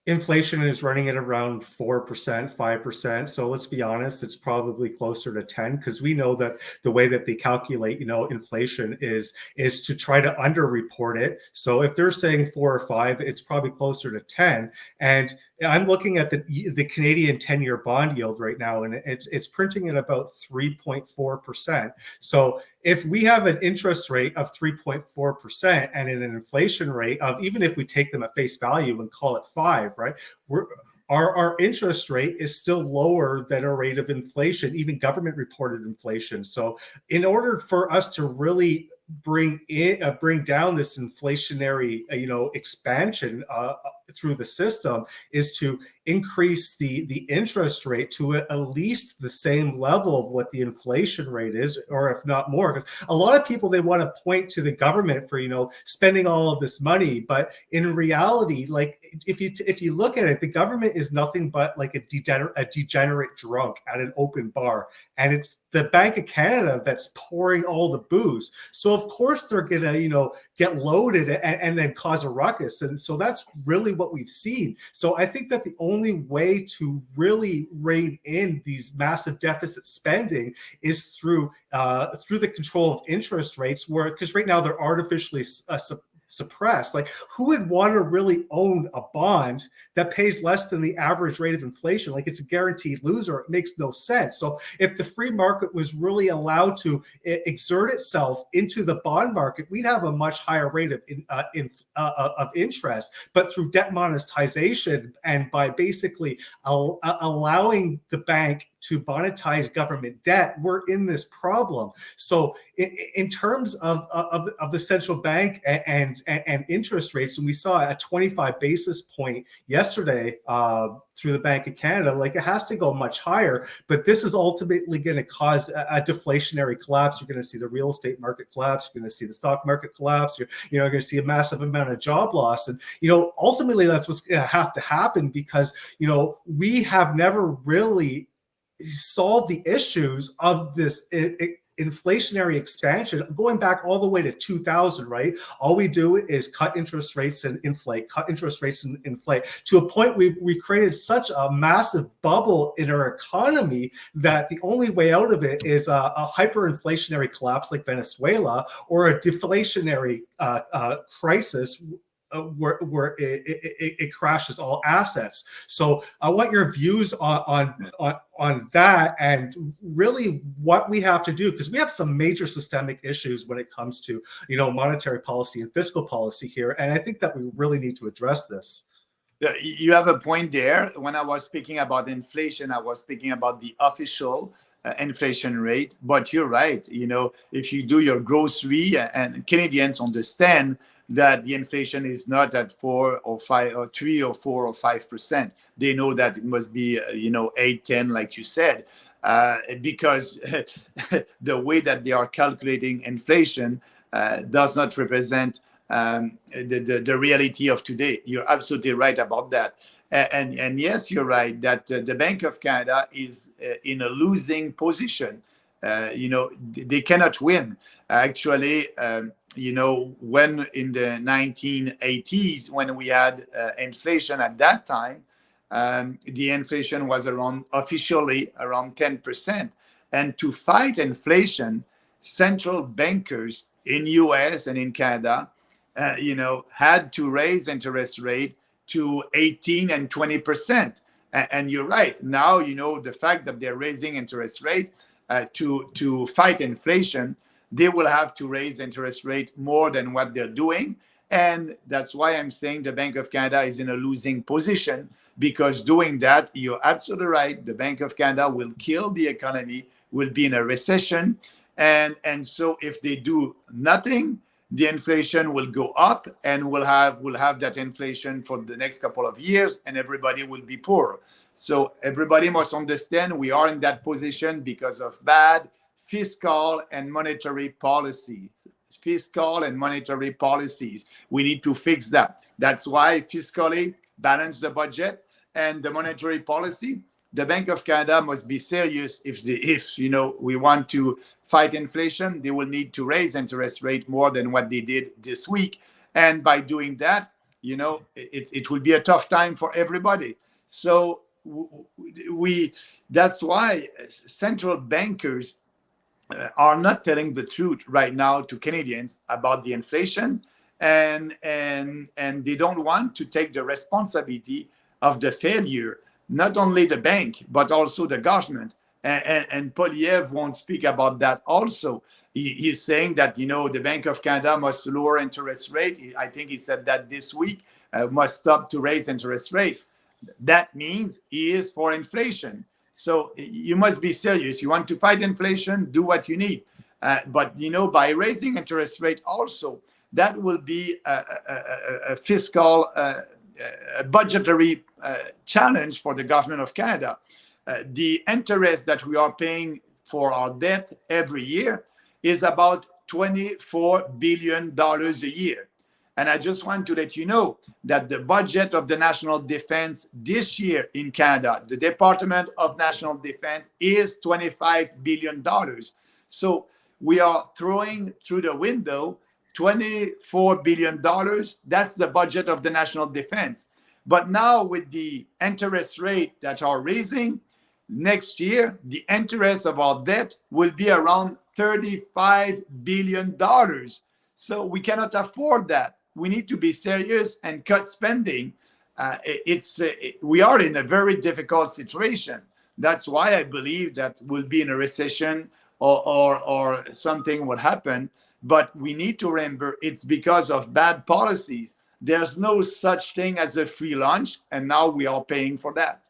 inflation is running at around 4%, 5%. So let's be honest, it's probably closer to 10 because we know that the way that they calculate, inflation is to try to underreport it. So if they're saying 4 or 5, it's probably closer to 10. And I'm looking at the Canadian 10-year bond yield right now, and it's printing at about 3.4%. So if we have an interest rate of 3.4% and an inflation rate of, even if we take them at face value and call it 5, right? Our interest rate is still lower than a rate of inflation, even government reported inflation. So in order for us to really bring down this inflationary expansion through the system is to increase the interest rate to at least the same level of what the inflation rate is, or if not more. Because a lot of people, they want to point to the government for spending all of this money, but in reality, like if you look at it, the government is nothing but like a degenerate drunk at an open bar, and it's the Bank of Canada that's pouring all the booze. So of course they're gonna get loaded and then cause a ruckus, and so that's really what we've seen. So I think that the only way to really rein in these massive deficit spending is through the control of interest rates, because right now they're artificially suppressed. Like, who would want to really own a bond that pays less than the average rate of inflation? Like, it's a guaranteed loser. It makes no sense. So if the free market was really allowed to exert itself into the bond market, we'd have a much higher rate of interest. But through debt monetization and by basically allowing the bank to monetize government debt, we're in this problem. So in terms of the central bank and interest rates, and we saw a 25 basis point yesterday through the Bank of Canada, like, it has to go much higher, but this is ultimately going to cause a deflationary collapse. You're going to see the real estate market collapse. You're going to see the stock market collapse. You're going to see a massive amount of job loss. And, ultimately that's what's going to have to happen, because, we have never really solve the issues of this inflationary expansion going back all the way to 2000, right? All we do is cut interest rates and inflate, cut interest rates and inflate, to a point we created such a massive bubble in our economy that the only way out of it is a hyperinflationary collapse like Venezuela, or a deflationary crisis where it crashes all assets. So I want your views on that, and really what we have to do, because we have some major systemic issues when it comes to monetary policy and fiscal policy here, and I think that we really need to address this. You have a point there. When I was speaking about inflation, I was speaking about the official inflation rate. But you're right. If you do your grocery, and Canadians understand that the inflation is not at 4 or 5 or 3 or 4 or 5%. They know that it must be 8, 10, like you said, because the way that they are calculating inflation does not represent the reality of today. You're absolutely right about that. And yes, you're right that the Bank of Canada is in a losing position. They cannot win. Actually, when in the 1980s, when we had inflation at that time, the inflation was officially around 10%. And to fight inflation, central bankers in US and in Canada had to raise interest rate to 18 and 20%. And you're right. Now, the fact that they're raising interest rate to fight inflation, they will have to raise interest rate more than what they're doing. And that's why I'm saying the Bank of Canada is in a losing position, because doing that, you're absolutely right. The Bank of Canada will kill the economy, will be in a recession. And so if they do nothing, the inflation will go up, and we'll have that inflation for the next couple of years, and everybody will be poor. So everybody must understand we are in that position because of bad fiscal and monetary policies. Fiscal and monetary policies. We need to fix that. That's why fiscally balance the budget, and the monetary policy. The Bank of Canada must be serious. If we want to fight inflation, they will need to raise interest rate more than what they did this week. And by doing that, it will be a tough time for everybody. So that's why central bankers are not telling the truth right now to Canadians about the inflation, and they don't want to take the responsibility of the failure, not only the bank but also the government. And Poliev won't speak about that also. He's saying that the Bank of Canada must lower interest rate. I think he said that this week, must stop to raise interest rate. That means he is for inflation. So you must be serious. You want to fight inflation, do what you need. But by raising interest rate also, that will be a fiscal, a budgetary challenge for the government of Canada. The interest that we are paying for our debt every year is about $24 billion a year. And I just want to let you know that the budget of the National Defense this year in Canada, the Department of National Defense, is $25 billion. So we are throwing through the window $24 billion. That's the budget of the National Defense. But now with the interest rate that are raising, next year, the interest of our debt will be around $35 billion. So we cannot afford that. We need to be serious and cut spending. We are in a very difficult situation. That's why I believe that we'll be in a recession or something will happen. But we need to remember it's because of bad policies. There's no such thing as a free lunch, and now we are paying for that.